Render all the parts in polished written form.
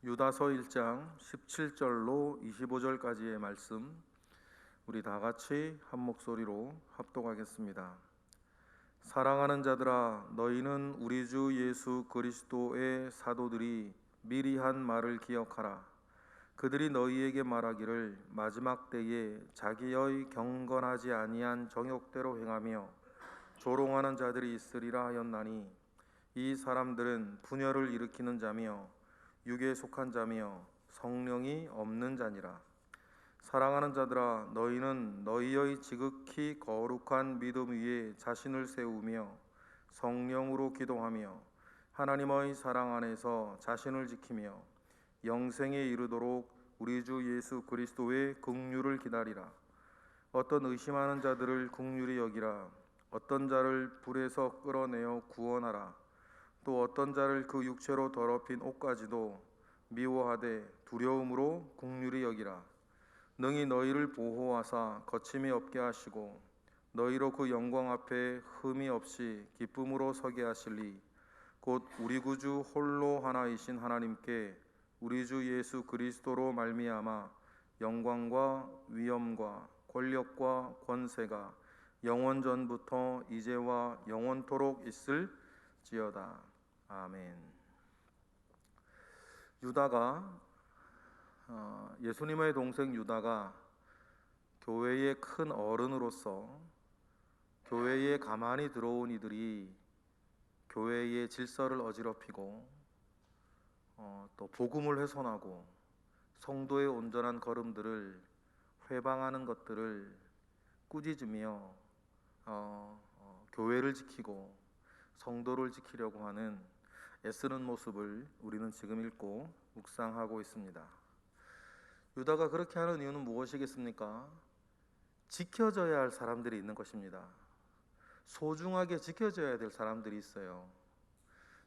유다서 1장 17절로 25절까지의 말씀, 우리 다 같이 한 목소리로 합독하겠습니다. 사랑하는 자들아, 너희는 우리 주 예수 그리스도의 사도들이 미리 한 말을 기억하라. 그들이 너희에게 말하기를 마지막 때에 자기의 경건하지 아니한 정욕대로 행하며 조롱하는 자들이 있으리라 하였나니, 이 사람들은 분열을 일으키는 자며 육에 속한 자며 성령이 없는 자니라. 사랑하는 자들아, 너희는 너희의 지극히 거룩한 믿음 위에 자신을 세우며 성령으로 기도하며 하나님의 사랑 안에서 자신을 지키며 영생에 이르도록 우리 주 예수 그리스도의 긍휼을 기다리라. 어떤 의심하는 자들을 긍휼히 여기라. 어떤 자를 불에서 끌어내어 구원하라. 또 어떤 자를 그 육체로 더럽힌 옷까지도 미워하되 두려움으로 긍휼히 여기라. 능히 너희를 보호하사 거침이 없게 하시고 너희로 그 영광 앞에 흠이 없이 기쁨으로 서게 하실리. 곧 우리 구주 홀로 하나이신 하나님께 우리 주 예수 그리스도로 말미암아 영광과 위엄과 권력과 권세가 영원 전부터 이제와 영원토록 있을지어다. 아멘. 유다가 예수님의 동생 유다가 교회의 큰 어른으로서 교회에 가만히 들어온 이들이 교회의 질서를 어지럽히고 또 복음을 훼손하고 성도의 온전한 걸음들을 회방하는 것들을 꾸짖으며 교회를 지키고 성도를 지키려고 하는 애쓰는 모습을 우리는 지금 읽고 묵상하고 있습니다. 유다가 그렇게 하는 이유는 무엇이겠습니까? 지켜져야 할 사람들이 있는 것입니다. 소중하게 지켜져야 될 사람들이 있어요.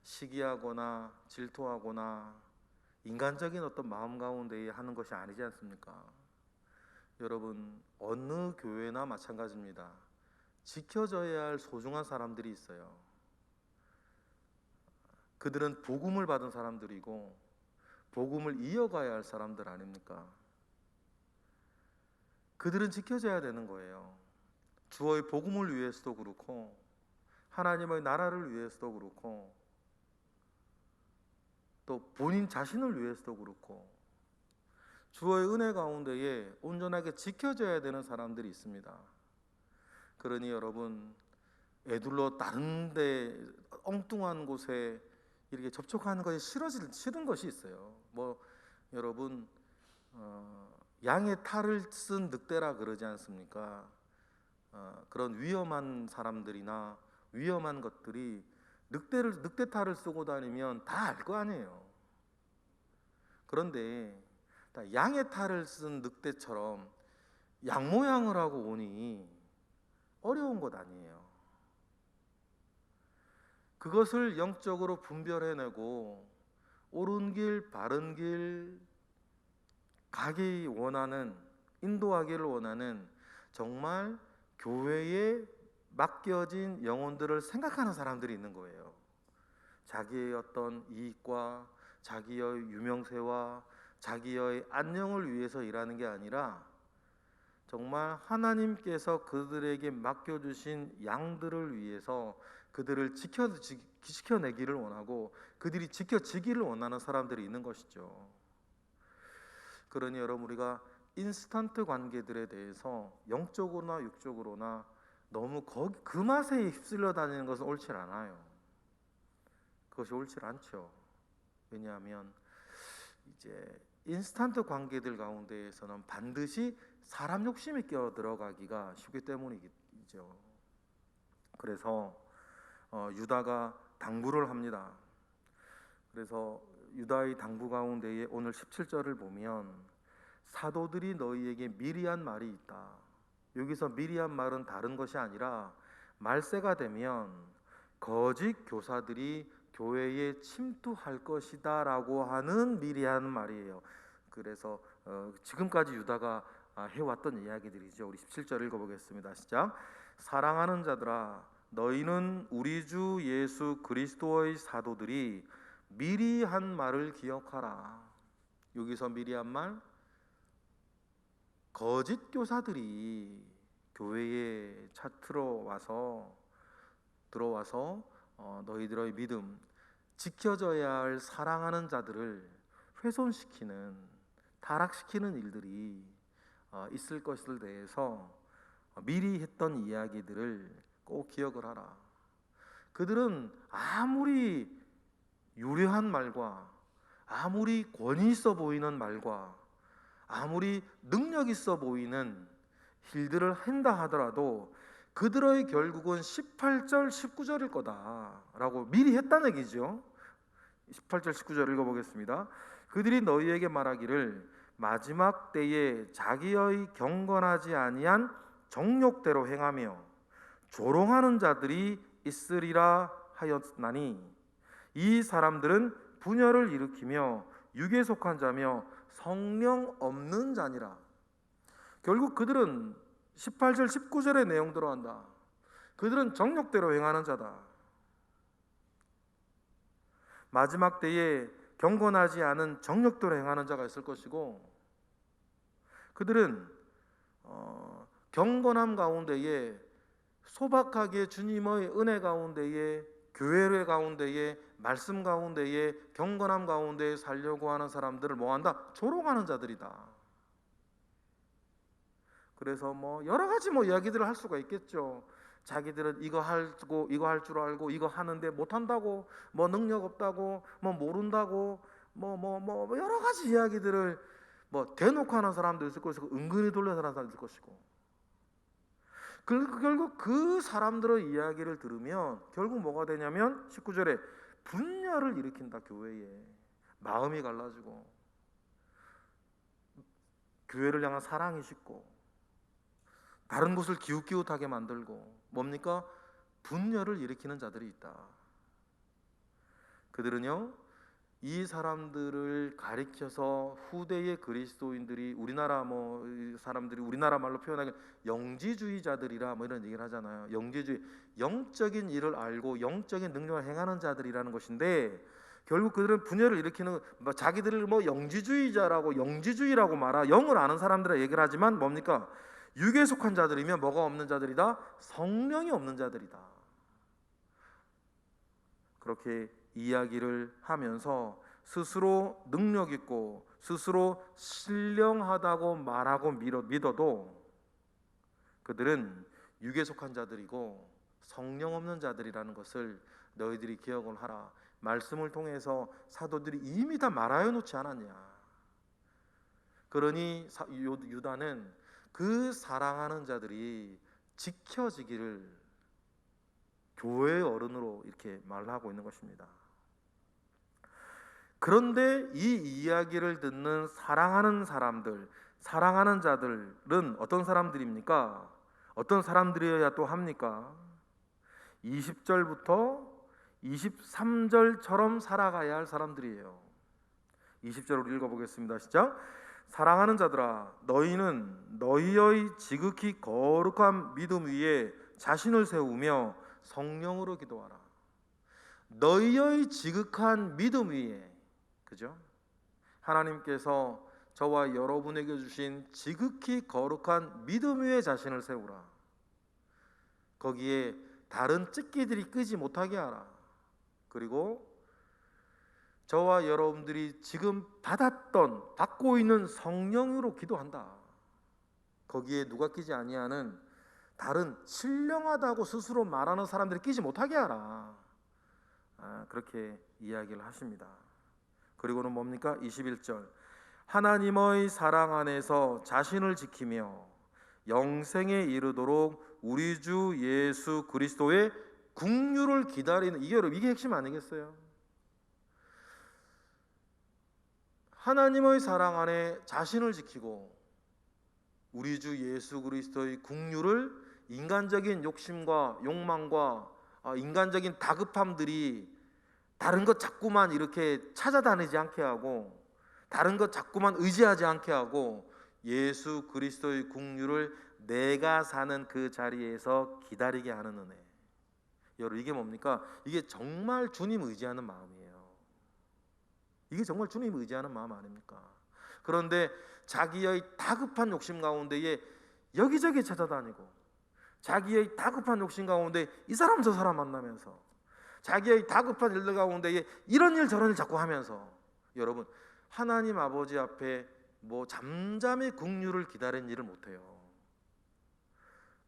시기하거나 질투하거나 인간적인 어떤 마음 가운데 하는 것이 아니지 않습니까? 여러분, 어느 교회나 마찬가지입니다. 지켜져야 할 소중한 사람들이 있어요. 그들은 복음을 받은 사람들이고 복음을 이어가야 할 사람들 아닙니까? 그들은 지켜져야 되는 거예요. 주의 복음을 위해서도 그렇고 하나님의 나라를 위해서도 그렇고 또 본인 자신을 위해서도 그렇고 주의 은혜 가운데에 온전하게 지켜져야 되는 사람들이 있습니다. 그러니 여러분, 애둘러 다른 데 엉뚱한 곳에 이렇게 접촉하는 것이 싫은 것이 있어요. 여러분, 양의 탈을 쓴 늑대라 그러지 않습니까? 그런 위험한 사람들이나 위험한 것들이 늑대 탈을 쓰고 다니면 다 알 거 아니에요. 그런데 양의 탈을 쓴 늑대처럼 양 모양을 하고 오니 어려운 것 아니에요. 그것을 영적으로 분별해내고 옳은 길, 바른 길 가기 원하는, 인도하기를 원하는 정말 교회에 맡겨진 영혼들을 생각하는 사람들이 있는 거예요. 자기의 어떤 이익과 자기의 유명세와 자기의 안녕을 위해서 일하는 게 아니라 정말 하나님께서 그들에게 맡겨주신 양들을 위해서 그들을 지켜내기를 원하고 그들이 지켜지기를 원하는 사람들이 있는 것이죠. 그러니 여러분, 우리가 인스턴트 관계들에 대해서 영적으로나 육적으로나 너무 그 맛에 휩쓸려 다니는 것은 옳지 않아요. 그것이 옳지 않죠. 왜냐하면 이제 인스턴트 관계들 가운데에서는 반드시 사람 욕심이 끼어 들어가기가 쉽기 때문이죠. 그래서 유다가 당부를 합니다. 그래서 유다의 당부 가운데에 오늘 17절을 보면 사도들이 너희에게 미리 한 말이 있다. 여기서 미리 한 말은 다른 것이 아니라 말세가 되면 거짓 교사들이 교회에 침투할 것이다 라고 하는 미리 한 말이에요. 그래서 지금까지 유다가 해왔던 이야기들이죠. 우리 17절 읽어보겠습니다. 시작. 사랑하는 자들아, 너희는 우리 주 예수 그리스도의 사도들이 미리 한 말을 기억하라. 여기서 미리 한 말, 거짓 교사들이 교회에 들어와서 너희들의 믿음, 지켜져야 할 사랑하는 자들을 훼손시키는, 타락시키는 일들이 있을 것을 대해서 미리 했던 이야기들을 꼭 기억을 하라. 그들은 아무리 유려한 말과 아무리 권위 있어 보이는 말과 아무리 능력 있어 보이는 일들을 한다 하더라도 그들의 결국은 18절 19절일 거다라고 미리 했다는 얘기죠. 18절 19절 읽어보겠습니다. 그들이 너희에게 말하기를 마지막 때에 자기의 경건하지 아니한 정욕대로 행하며 조롱하는 자들이 있으리라 하였나니 이 사람들은 분열을 일으키며 육에 속한 자며 성령 없는 자니라. 결국 그들은 18절 19절의 내용 들어간다. 그들은 정욕대로 행하는 자다. 마지막 때에 경건하지 않은 정욕대로 행하는 자가 있을 것이고, 그들은 경건함 가운데에 소박하게 주님의 은혜 가운데에, 교회 가운데에, 말씀 가운데에, 경건함 가운데에 살려고 하는 사람들을 뭐한다? 조롱하는 자들이다. 그래서 여러 가지 이야기들을 할 수가 있겠죠. 자기들은 이거 하고 이거 할 줄 알고 이거 하는데 못한다고, 능력 없다고, 모른다고, 여러 가지 이야기들을 대놓고 하는 사람도 있을 것이고 은근히 돌려서 하는 사람도 있을 것이고, 결국 그 사람들의 이야기를 들으면 결국 뭐가 되냐면 19절에 분열을 일으킨다. 교회에 마음이 갈라지고 교회를 향한 사랑이 식고 다른 곳을 기웃기웃하게 만들고, 뭡니까? 분열을 일으키는 자들이 있다. 그들은요, 이 사람들을 가리켜서 후대의 그리스도인들이, 우리나라 사람들이 우리나라 말로 표현하기엔 영지주의자들이라 이런 얘기를 하잖아요. 영지주의, 영적인 일을 알고 영적인 능력을 행하는 자들이라는 것인데, 결국 그들은 분열을 일으키는, 자기들을 영지주의자라고, 영지주의라고 말하, 영을 아는 사람들의 얘기를 하지만 뭡니까? 육에 속한 자들이며 뭐가 없는 자들이다? 성령이 없는 자들이다. 그렇게 이야기를 하면서 스스로 능력 있고 스스로 신령하다고 말하고 믿어도 그들은 육에 속한 자들이고 성령 없는 자들이라는 것을 너희들이 기억을 하라. 말씀을 통해서 사도들이 이미 다 말하여 놓지 않았냐. 그러니 유다는 그 사랑하는 자들이 지켜지기를 교회의 어른으로 이렇게 말하고 있는 것입니다. 그런데 이 이야기를 듣는 사랑하는 사람들, 사랑하는 자들은 어떤 사람들입니까? 어떤 사람들이어야 또 합니까? 20절부터 23절처럼 살아가야 할 사람들이에요. 20절을 읽어보겠습니다. 시작. 사랑하는 자들아, 너희는 너희의 지극히 거룩한 믿음 위에 자신을 세우며 성령으로 기도하라. 너희의 지극한 믿음 위에, 그죠? 하나님께서 저와 여러분에게 주신 지극히 거룩한 믿음 위에 자신을 세우라. 거기에 다른 찌끼들이 끄지 못하게 하라. 그리고 저와 여러분들이 지금 받고 있는 성령으로 기도한다. 거기에 누가 끼지 아니하는 다른 신령하다고 스스로 말하는 사람들이 끼지 못하게 하라. 그렇게 이야기를 하십니다. 그리고는 뭡니까? 21절. 하나님의 사랑 안에서 자신을 지키며 영생에 이르도록 우리 주 예수 그리스도의 국류를 기다리는, 이게 핵심 아니겠어요? 하나님의 사랑 안에 자신을 지키고 우리 주 예수 그리스도의 국류를, 인간적인 욕심과 욕망과 인간적인 다급함들이 다른 것 자꾸만 이렇게 찾아다니지 않게 하고, 다른 것 자꾸만 의지하지 않게 하고, 예수 그리스도의 국류를 내가 사는 그 자리에서 기다리게 하는 은혜. 여러분, 이게 뭡니까? 이게 정말 주님 의지하는 마음이에요. 이게 정말 주님 의지하는 마음 아닙니까? 그런데 자기의 다급한 욕심 가운데에 여기저기 찾아다니고, 자기의 다급한 욕심 가운데 이 사람 저 사람 만나면서, 자기의 다급한 일들 가운데에 이런 일 저런 일 자꾸 하면서, 여러분 하나님 아버지 앞에 잠잠히 긍휼을 기다리는 일을 못해요.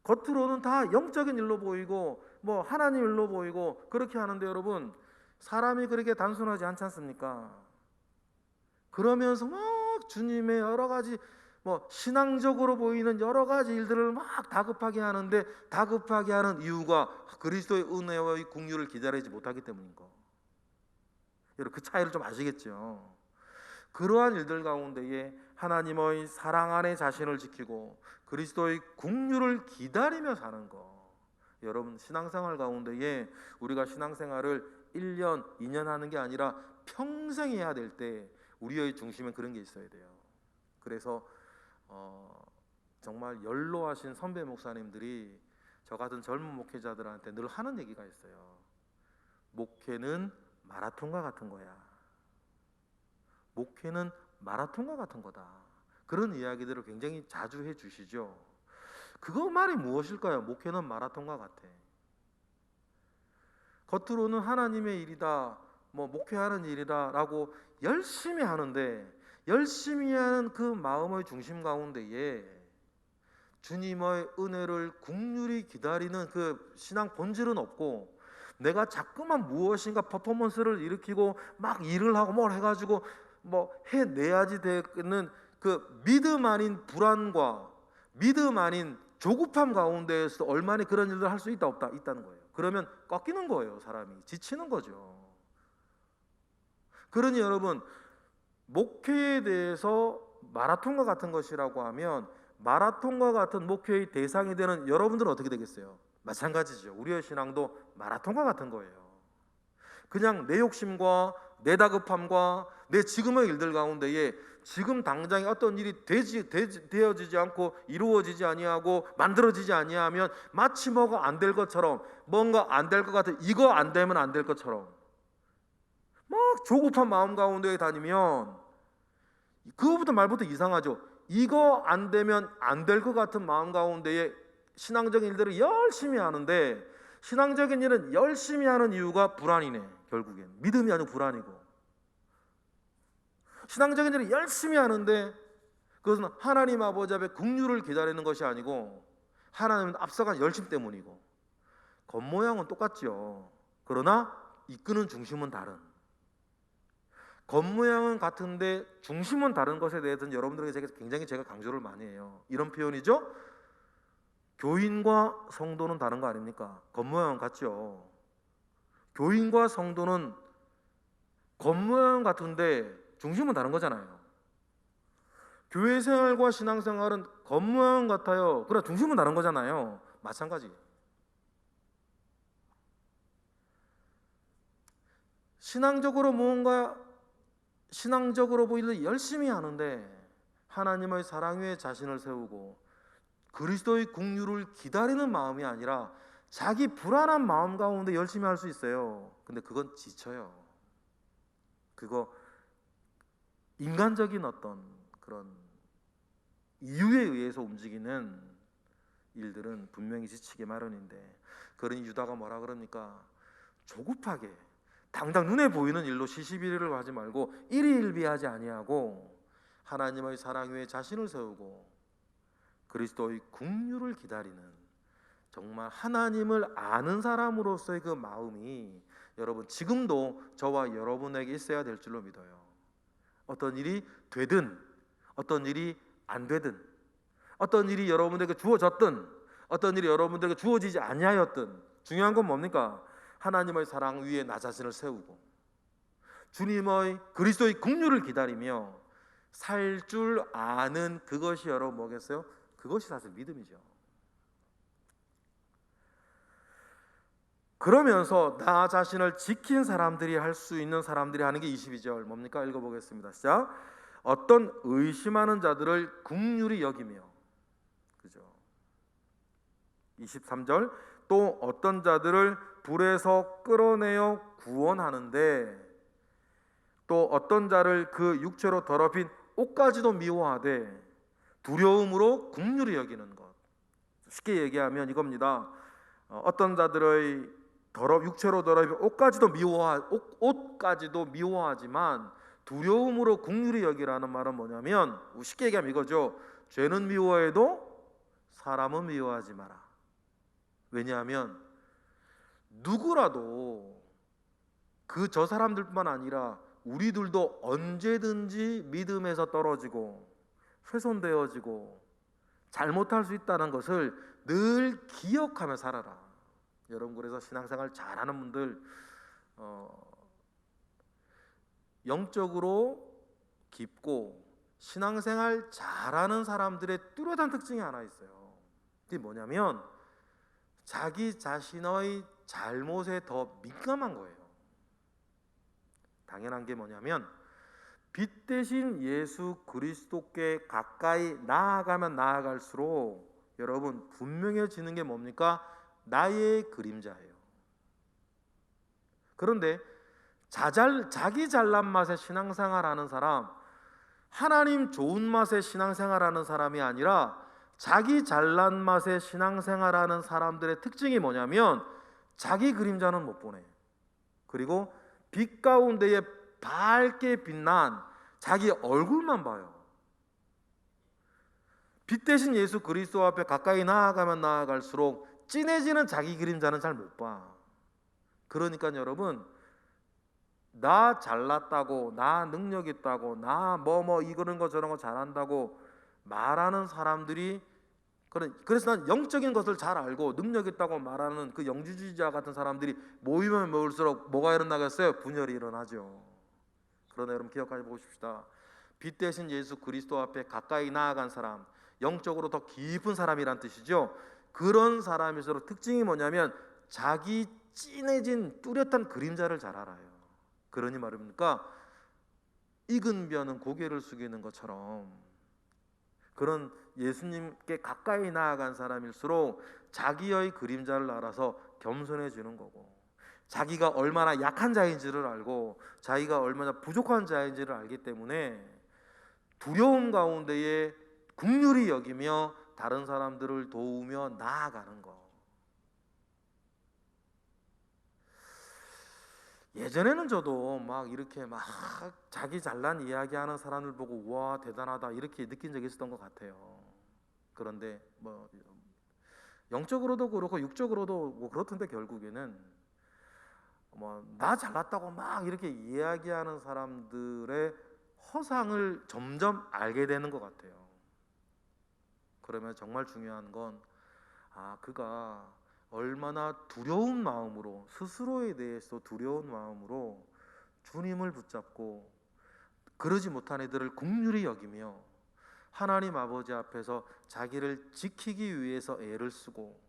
겉으로는 다 영적인 일로 보이고 하나님 일로 보이고 그렇게 하는데, 여러분 사람이 그렇게 단순하지 않지 않습니까? 그러면서 막 주님의 여러 가지 신앙적으로 보이는 여러 가지 일들을 막 다급하게 하는데, 다급하게 하는 이유가 그리스도의 은혜와 긍휼을 기다리지 못하기 때문인 거. 여러분 그 차이를 좀 아시겠죠? 그러한 일들 가운데에 하나님의 사랑 안에 자신을 지키고 그리스도의 긍휼을 기다리며 사는 거. 여러분 신앙생활 가운데에 우리가 신앙생활을 1년, 2년 하는 게 아니라 평생 해야 될 때 우리의 중심에 그런 게 있어야 돼요. 그래서 정말 연로하신 선배 목사님들이 저 같은 젊은 목회자들한테 늘 하는 얘기가 있어요. 목회는 마라톤과 같은 거야. 목회는 마라톤과 같은 거다. 그런 이야기들을 굉장히 자주 해주시죠. 그거 말이 무엇일까요? 목회는 마라톤과 같아. 겉으로는 하나님의 일이다, 목회하는 일이다 라고 열심히 하는데, 열심히 하는 그 마음의 중심 가운데에 주님의 은혜를 긍휼히 기다리는 그 신앙 본질은 없고, 내가 자꾸만 무엇인가 퍼포먼스를 일으키고 막 일을 하고 뭘 해가지고 해내야지 되는 그 믿음 아닌 불안과 믿음 아닌 조급함 가운데에서 얼마나 그런 일을 할 수 있다 없다 있다는 거예요. 그러면 꺾이는 거예요. 사람이 지치는 거죠. 그러니 여러분 목회에 대해서 마라톤과 같은 것이라고 하면, 마라톤과 같은 목회의 대상이 되는 여러분들은 어떻게 되겠어요? 마찬가지죠. 우리의 신앙도 마라톤과 같은 거예요. 그냥 내 욕심과 내 다급함과 내 지금의 일들 가운데에 지금 당장에 어떤 일이 되어지지 않고 이루어지지 아니하고 만들어지지 아니하면 마치 뭐가 안 될 것처럼, 뭔가 안 될 것 같은, 이거 안 되면 안 될 것처럼 막 조급한 마음 가운데 다니면, 그거부터 말부터 이상하죠. 이거 안 되면 안 될 것 같은 마음 가운데에 신앙적인 일들을 열심히 하는데, 신앙적인 일은 열심히 하는 이유가 불안이네. 결국엔 믿음이 아니고 불안이고, 신앙적인 일을 열심히 하는데 그것은 하나님 아버지 앞에 긍휼을 기다리는 것이 아니고 하나님은 앞서간 열심 때문이고, 겉모양은 똑같죠. 그러나 이끄는 중심은 다른, 겉모양은 같은데 중심은 다른 것에 대해서는 여러분들에게 굉장히 제가 강조를 많이 해요. 이런 표현이죠. 교인과 성도는 다른 거 아닙니까? 겉모양은 같죠. 교인과 성도는 겉모양 같은데 중심은 다른 거잖아요. 교회 생활과 신앙 생활은 겉모양 같아요. 그러나 중심은 다른 거잖아요. 마찬가지. 신앙적으로 무언가 신앙적으로 보이는 열심히 하는데 하나님의 사랑 위에 자신을 세우고 그리스도의 긍휼을 기다리는 마음이 아니라 자기 불안한 마음 가운데 열심히 할 수 있어요. 근데 그건 지쳐요. 그거 인간적인 어떤 그런 이유에 의해서 움직이는 일들은 분명히 지치기 마련인데, 그러니 유다가 뭐라 그럽니까? 조급하게 당장 눈에 보이는 일로 시시비비를 하지 말고 일희일비하지 아니하고 하나님의 사랑 위에 자신을 세우고 그리스도의 긍휼을 기다리는, 정말 하나님을 아는 사람으로서의 그 마음이 여러분 지금도 저와 여러분에게 있어야 될 줄로 믿어요. 어떤 일이 되든 어떤 일이 안 되든, 어떤 일이 여러분에게 주어졌든 어떤 일이 여러분들에게 주어지지 아니하였든, 중요한 건 뭡니까? 하나님의 사랑 위에 나 자신을 세우고 주님의 그리스도의 긍휼을 기다리며 살 줄 아는 그것이 여러분 뭐겠어요? 그것이 사실 믿음이죠. 그러면서 나 자신을 지킨 사람들이 할 수 있는 사람들이 하는 게 22절 뭡니까? 읽어보겠습니다. 시작. 어떤 의심하는 자들을 긍휼히 여기며, 그죠? 23절 또 어떤 자들을 불에서 끌어내어 구원하는데 또 어떤 자를 그 육체로 더럽힌 옷까지도 미워하되 두려움으로 긍휼히 여기는 것. 쉽게 얘기하면 이겁니다. 어떤 자들의 육체로 더러운 옷까지도 미워하지만 두려움으로 긍휼히 여기라는 말은 뭐냐면, 쉽게 얘기하면 이거죠. 죄는 미워해도 사람은 미워하지 마라. 왜냐하면 누구라도 저 사람들뿐만 아니라 우리들도 언제든지 믿음에서 떨어지고 훼손되어지고 잘못할 수 있다는 것을 늘 기억하며 살아라. 여러분, 그래서 신앙생활 잘하는 분들, 영적으로 깊고 신앙생활 잘하는 사람들의 뚜렷한 특징이 하나 있어요. 그게 뭐냐면 자기 자신의 잘못에 더 민감한 거예요. 당연한 게 뭐냐면 빛 대신 예수 그리스도께 가까이 나아가면 나아갈수록 여러분 분명해지는 게 뭡니까? 나의 그림자예요. 그런데 자기 잘난 맛에 신앙생활하는 사람, 하나님 좋은 맛에 신앙생활하는 사람이 아니라 자기 잘난 맛에 신앙생활하는 사람들의 특징이 뭐냐면 자기 그림자는 못 보네. 그리고 빛 가운데에 밝게 빛난 자기 얼굴만 봐요. 빛 대신 예수 그리스도 앞에 가까이 나아가면 나아갈수록 진해지는 자기 그림자는 잘 못 봐. 그러니까 여러분, 나 잘났다고, 나 능력 있다고, 나 이거는 거 저런 거 잘한다고 말하는 사람들이, 그래서 난 영적인 것을 잘 알고 능력 있다고 말하는 그 영주주의자 같은 사람들이 모이면 모일수록 뭐가 일어나겠어요? 분열이 일어나죠. 그러나 여러분 기억하지 보십시다. 빛 대신 예수 그리스도 앞에 가까이 나아간 사람, 영적으로 더 깊은 사람이란 뜻이죠. 그런 사람일수록 특징이 뭐냐면 자기 진해진 뚜렷한 그림자를 잘 알아요. 그러니 말입니까? 익은 벼는 고개를 숙이는 것처럼 그런 예수님께 가까이 나아간 사람일수록 자기의 그림자를 알아서 겸손해지는 거고, 자기가 얼마나 약한 자인지를 알고 자기가 얼마나 부족한 자인지를 알기 때문에 두려움 가운데에 긍휼히 여기며 다른 사람들을 도우며 나아가는 것. 예전에는 저도 막 이렇게 막 자기 잘난 이야기하는 사람을 보고 와 대단하다 이렇게 느낀 적이 있었던 것 같아요. 그런데 영적으로도 그렇고 육적으로도 그렇던데 결국에는 나 잘났다고 막 이렇게 이야기하는 사람들의 허상을 점점 알게 되는 것 같아요. 그러면 정말 중요한 건 그가 얼마나 두려운 마음으로, 스스로에 대해서 두려운 마음으로 주님을 붙잡고 그러지 못한 이들을 긍휼히 여기며 하나님 아버지 앞에서 자기를 지키기 위해서 애를 쓰고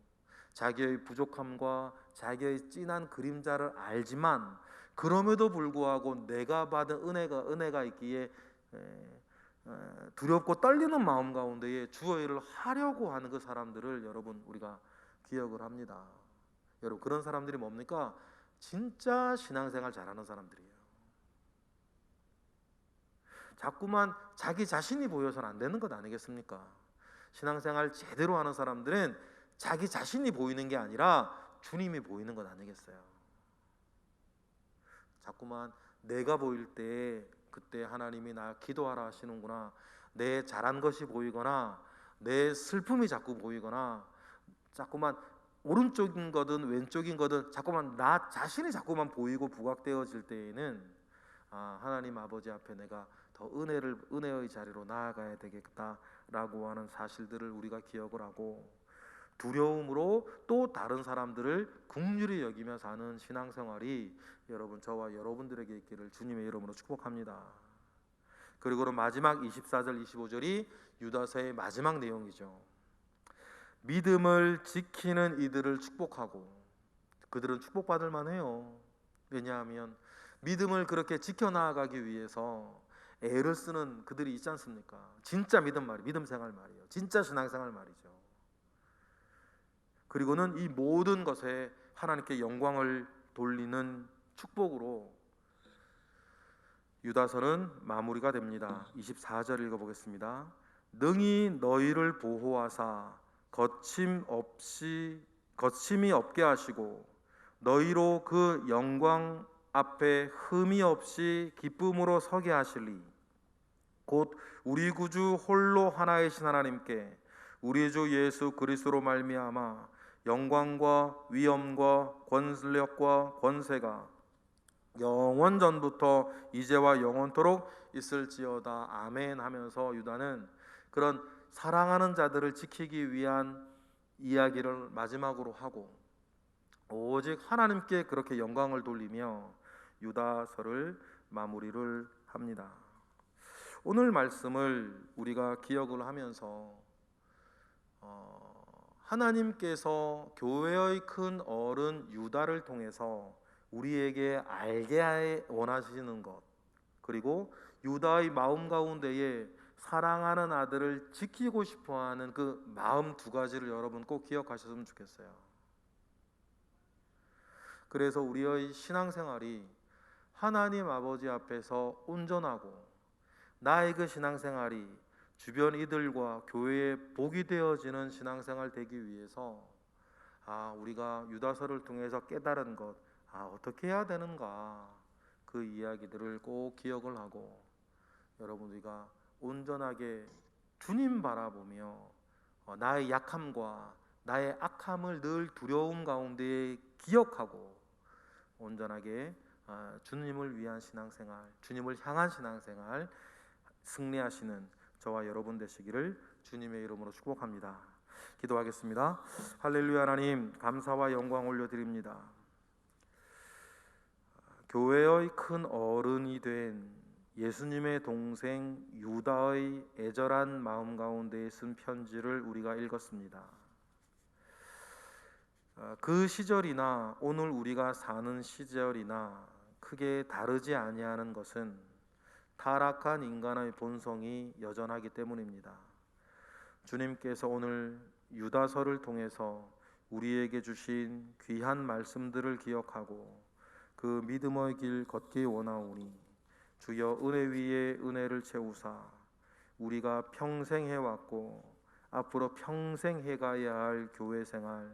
자기의 부족함과 자기의 진한 그림자를 알지만 그럼에도 불구하고 내가 받은 은혜가 있기에 두렵고 떨리는 마음 가운데에 주의 일을 하려고 하는 그 사람들을 여러분 우리가 기억을 합니다. 여러분 그런 사람들이 뭡니까? 진짜 신앙생활 잘하는 사람들이에요. 자꾸만 자기 자신이 보여서는 안 되는 것 아니겠습니까? 신앙생활 제대로 하는 사람들은 자기 자신이 보이는 게 아니라 주님이 보이는 것 아니겠어요? 자꾸만 내가 보일 때 그때 하나님이 나 기도하라 하시는구나, 내 잘한 것이 보이거나 내 슬픔이 자꾸 보이거나 자꾸만 오른쪽인 거든 왼쪽인 거든 자꾸만 나 자신이 자꾸만 보이고 부각되어질 때에는 하나님 아버지 앞에 내가 더 은혜의 자리로 나아가야 되겠다라고 하는 사실들을 우리가 기억을 하고 두려움으로 또 다른 사람들을 긍휼히 여기며 사는 신앙생활이 여러분 저와 여러분들에게 있기를 주님의 이름으로 축복합니다. 그리고 마지막 24절 25절이 유다서의 마지막 내용이죠. 믿음을 지키는 이들을 축복하고, 그들은 축복받을 만해요. 왜냐하면 믿음을 그렇게 지켜나가기 위해서 애를 쓰는 그들이 있지 않습니까? 진짜 믿음 생활 말이에요. 진짜 신앙생활 말이죠. 그리고는 이 모든 것에 하나님께 영광을 돌리는 축복으로 유다서는 마무리가 됩니다. 24절 읽어보겠습니다. 능히 너희를 보호하사 거침이 없게 하시고 너희로 그 영광 앞에 흠이 없이 기쁨으로 서게 하시리. 곧 우리 구주 홀로 하나이신 하나님께 우리 주 예수 그리스도로 말미암아 영광과 위엄과 권력과 권세가 영원 전부터 이제와 영원토록 있을지어다. 아멘 하면서 유다는 그런 사랑하는 자들을 지키기 위한 이야기를 마지막으로 하고 오직 하나님께 그렇게 영광을 돌리며 유다서를 마무리를 합니다. 오늘 말씀을 우리가 기억을 하면서 하나님께서 교회의 큰 어른 유다를 통해서 우리에게 알게 원하시는 것, 그리고 유다의 마음 가운데에 사랑하는 아들을 지키고 싶어하는 그 마음 두 가지를 여러분 꼭 기억하셨으면 좋겠어요. 그래서 우리의 신앙생활이 하나님 아버지 앞에서 온전하고 나의 그 신앙생활이 주변 이들과 교회에 복이 되어지는 신앙생활 되기 위해서 우리가 유다서를 통해서 깨달은 것, 어떻게 해야 되는가, 그 이야기들을 꼭 기억을 하고 여러분 우리가 온전하게 주님 바라보며 나의 약함과 나의 악함을 늘 두려움 가운데 기억하고 온전하게 주님을 위한 신앙생활, 주님을 향한 신앙생활 승리하시는 저와 여러분 되시기를 주님의 이름으로 축복합니다. 기도하겠습니다. 할렐루야. 하나님 감사와 영광 올려드립니다. 교회의 큰 어른이 된 예수님의 동생 유다의 애절한 마음 가운데 쓴 편지를 우리가 읽었습니다. 그 시절이나 오늘 우리가 사는 시절이나 크게 다르지 아니하는 것은 타락한 인간의 본성이 여전하기 때문입니다. 주님께서 오늘 유다서를 통해서 우리에게 주신 귀한 말씀들을 기억하고 그 믿음의 길 걷기 원하오니 주여 은혜 위에 은혜를 채우사 우리가 평생 해왔고 앞으로 평생 해가야 할 교회 생활,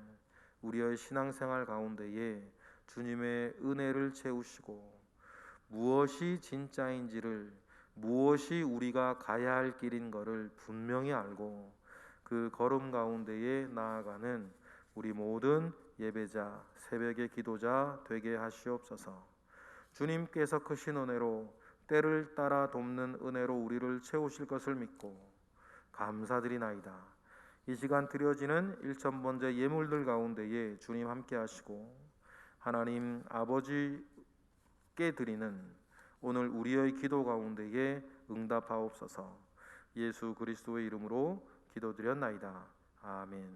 우리의 신앙생활 가운데에 주님의 은혜를 채우시고 무엇이 진짜인지를, 무엇이 우리가 가야 할 길인 것을 분명히 알고 그 걸음 가운데에 나아가는 우리 모든 예배자, 새벽의 기도자 되게 하시옵소서. 주님께서 크신 은혜로 때를 따라 돕는 은혜로 우리를 채우실 것을 믿고 감사드리나이다. 이 시간 드려지는 일천번제 예물들 가운데에 주님 함께 하시고 하나님 아버지께 드리는 오늘 우리의 기도 가운데에 응답하옵소서. 예수 그리스도의 이름으로 기도드렸나이다. 아멘.